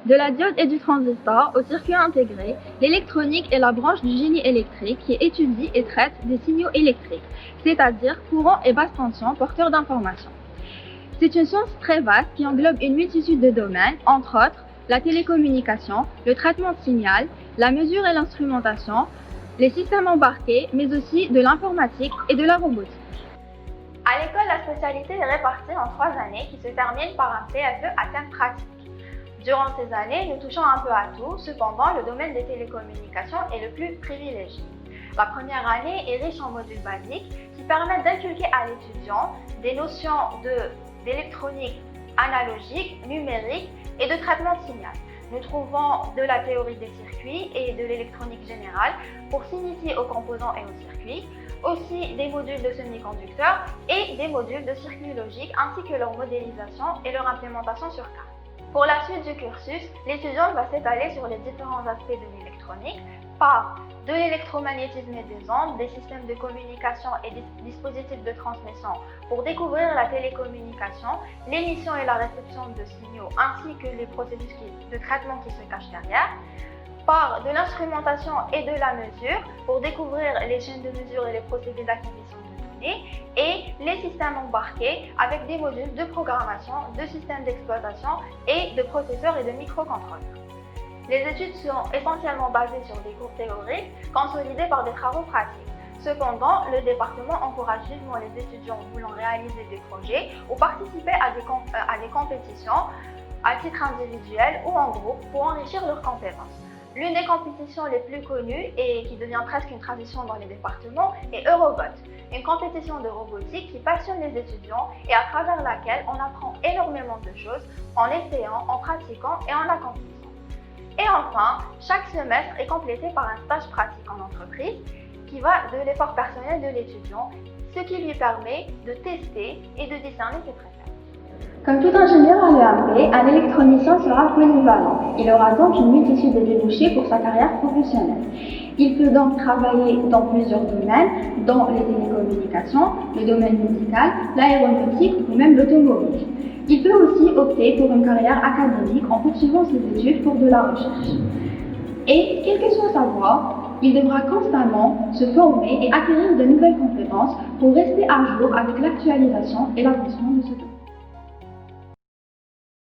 De la diode et du transistor au circuit intégré, l'électronique est la branche du génie électrique qui étudie et traite des signaux électriques, c'est-à-dire courants et basse tension porteurs d'informations. C'est une science très vaste qui englobe une multitude de domaines, entre autres la télécommunication, le traitement de signal, la mesure et l'instrumentation, les systèmes embarqués, mais aussi de l'informatique et de la robotique. À l'école, la spécialité est répartie en 3 années qui se terminent par un CFE à thème pratique. Durant ces années, nous touchons un peu à tout, cependant, le domaine des télécommunications est le plus privilégié. La première année est riche en modules basiques qui permettent d'inculquer à l'étudiant des notions d'électronique analogique, numérique et de traitement de signal. Nous trouvons de la théorie des circuits et de l'électronique générale pour s'initier aux composants et aux circuits, aussi des modules de semi-conducteurs et des modules de circuits logiques ainsi que leur modélisation et leur implémentation sur carte. Pour la suite du cursus, l'étudiant va s'étaler sur les différents aspects de l'électronique par de l'électromagnétisme et des ondes, des systèmes de communication et des dispositifs de transmission pour découvrir la télécommunication, l'émission et la réception de signaux ainsi que les processus de traitement qui se cachent derrière, par de l'instrumentation et de la mesure pour découvrir les chaînes de mesure et les procédés d'acquisition de données et les systèmes embarqués avec des modules de programmation, de systèmes d'exploitation et de processeurs et de microcontrôleurs. Les études sont essentiellement basées sur des cours théoriques consolidés par des travaux pratiques. Cependant, le département encourage vivement les étudiants voulant réaliser des projets ou participer à des compétitions à titre individuel ou en groupe pour enrichir leurs compétences. L'une des compétitions les plus connues et qui devient presque une tradition dans les départements est Eurobot, une compétition de robotique qui passionne les étudiants et à travers laquelle on apprend énormément de choses en essayant, en pratiquant et en accomplissant. Et enfin, chaque semestre est complété par un stage pratique en entreprise qui va de l'effort personnel de l'étudiant, ce qui lui permet de tester et de discerner ses préférences. Comme tout ingénieur à l'EAP, un électronicien sera polyvalent. Il aura donc une multitude de débouchés pour sa carrière professionnelle. Il peut donc travailler dans plusieurs domaines, dans les télécommunications, le domaine médical, l'aéronautique ou même l'automobile. Il peut aussi opter pour une carrière académique en poursuivant ses études pour de la recherche. Et, quelle que soit sa voie, il devra constamment se former et acquérir de nouvelles compétences pour rester à jour avec l'actualisation et l'avancement